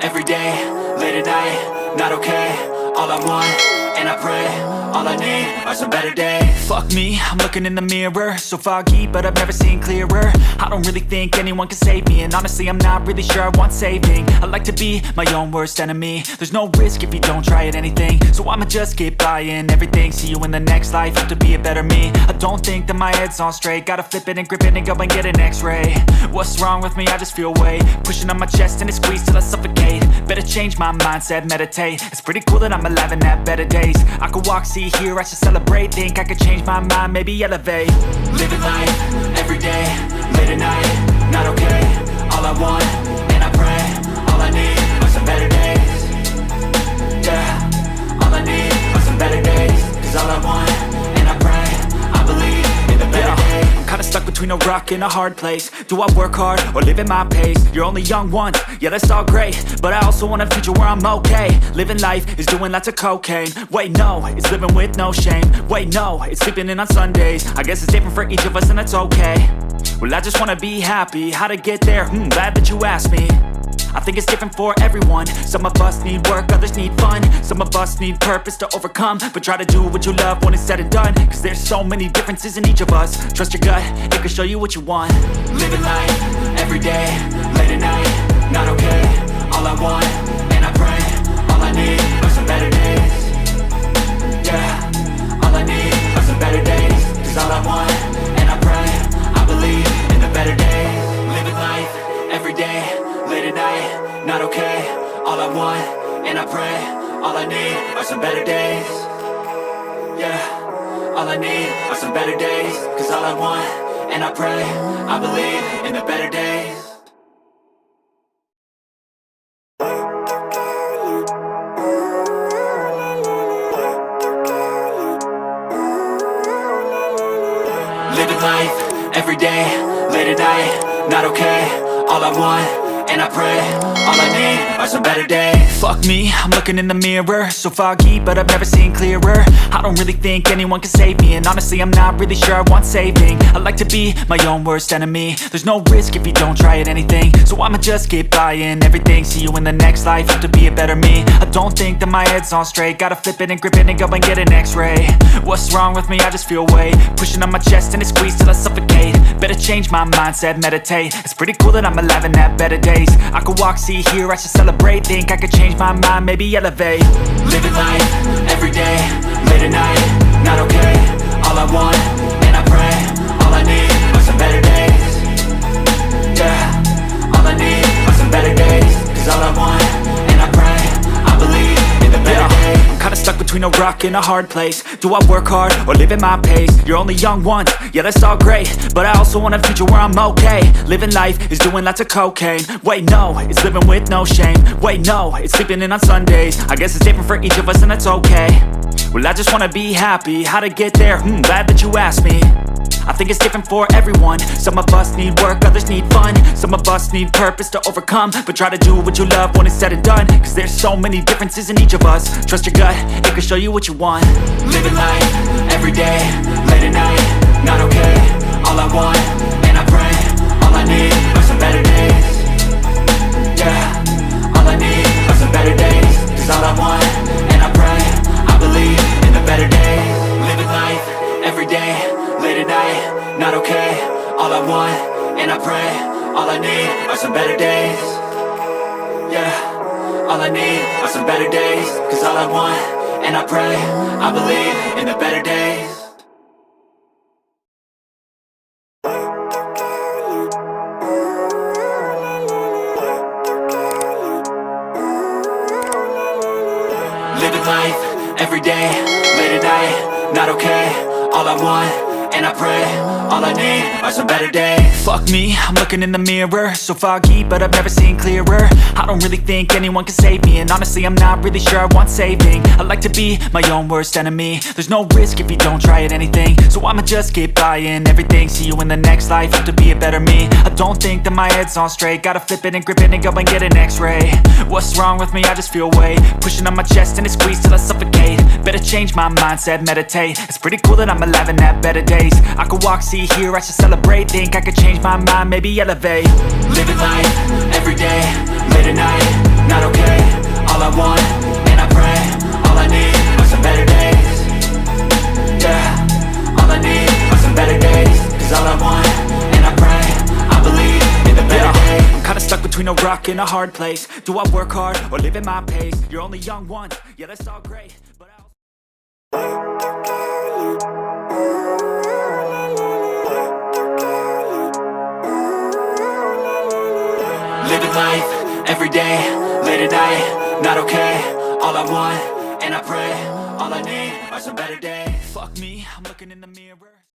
every day, late at night, not okay. All I want, and I pray, all I need are some better days. Fuck me, I'm looking in the mirror, so foggy, but I've never seen clearer. I don't really think anyone can save me, and honestly I'm not really sure I want saving. I like to be my own worst enemy. There's no risk if you don't try at anything, so I'ma just get buying everything. See you in the next life, have to be a better me. I don't think that my head's on straight, gotta flip it and grip it and go and get an x-ray. What's wrong with me? I just feel weight pushing on my chest and it squeezes till I suffocate. Better change my mindset, meditate. It's pretty cool that I'm alive and have better days. I could walk, see, hear, I should celebrate. Think I could change my mind, maybe elevate. Living life, every day, late at night, not okay. All I want, and I pray, all I need are some better days. Yeah, all I need are some better days. Cause all I want, and I pray, I believe in the better days. I'm kinda stuck between a rock and a hard place. Do I work hard or live at my pace? You're only young once, yeah that's all great, but I also want a future where I'm okay. Living life is doing lots of cocaine. Wait no, it's living with no shame. Wait no, it's sleeping in on Sundays. I guess it's different for each of us and that's okay. Well I just wanna be happy, how to get there? Glad that you asked me. I think it's different for everyone. Some of us need work, others need fun. Some of us need purpose to overcome. But try to do what you love when it's said and done. Cause there's so many differences in each of us. Trust your gut, it can show you what you want. Living life, every day, late at night, not okay. All I want, and I pray, all I need are some better days. Yeah, all I need are some better days. Cause all I want, and I pray, I believe in the better days. Living life, every day, late at night, not okay. All I want, and I pray, all I need are some better days. Yeah, all I need are some better days. Cause all I want, and I pray, I believe in the better days. Living life, every day, late at night, not okay. All I want, and I pray, all I need are some better days. Fuck me, I'm looking in the mirror, so foggy, but I've never seen clearer. I don't really think anyone can save me, and honestly I'm not really sure I want saving. I like to be my own worst enemy. There's no risk if you don't try at anything, so I'ma just get buying everything. See you in the next life, have to be a better me. I don't think that my head's on straight, gotta flip it and grip it and go and get an x-ray. What's wrong with me? I just feel weight pushing on my chest and it squeezes till I suffocate. Better change my mindset, meditate. It's pretty cool that I'm alive and have better days. I could walk, see, hear, I should celebrate. Think I could change my mind, maybe elevate. Living life, every day, late at night, not okay. All I want, and I pray, all I need are some better days. Yeah, all I need are some better days. Cause all I want, and I pray, I believe in the better days. I'm kinda stuck between a rock and a hard place. Do I work hard or live at my pace? You're only young once, yeah that's all great, but I also want a future where I'm okay. Living life is doing lots of cocaine. Wait no, it's living with no shame. Wait no, it's sleeping in on Sundays. I guess it's different for each of us and that's okay. Well I just wanna be happy, how to get there? Glad that you asked me. I think it's different for everyone. Some of us need work, others need fun. Some of us need purpose to overcome. But try to do what you love when it's said and done. Cause there's so many differences in each of us. Trust your gut, it can show you what you want. Living life, every day, late at night, not okay. All I want, and I pray, all I need are some better days. Yeah, all I need are some better days. Cause all I want, and I pray, I believe in the better days. Living life, every day, late at night, not okay. All I want, and I pray, all I need are some better days. Yeah, all I need are some better days. Cause all I want, and I pray, I believe in the better days. Living life, every day, late at night, not okay. All I want, and I pray, all I need are some better days. Fuck me, I'm looking in the mirror, so foggy, but I've never seen clearer. I don't really think anyone can save me, and honestly I'm not really sure I want saving. I like to be my own worst enemy. There's no risk if you don't try at anything, so I'ma just get buying everything. See you in the next life, have to be a better me. I don't think that my head's on straight, gotta flip it and grip it and go and get an x-ray. What's wrong with me? I just feel weight pushing on my chest and it squeezes till I suffocate. Better change my mindset, meditate. It's pretty cool that I'm alive and have better days. days. I could walk, see, hear, I should celebrate. Think I could change my mind, maybe elevate. Living life, everyday, late at night, not okay. All I want, and I pray, all I need are some better days. Yeah, all I need are some better days. Cause all I want, and I pray, I believe in the better days. I'm kinda stuck between a rock and a hard place. Do I work hard, or live at my pace? You're only young once, yeah that's all great, but living life, everyday, late at night, not okay. All I want, and I pray, all I need are some better days. Fuck me, I'm looking in the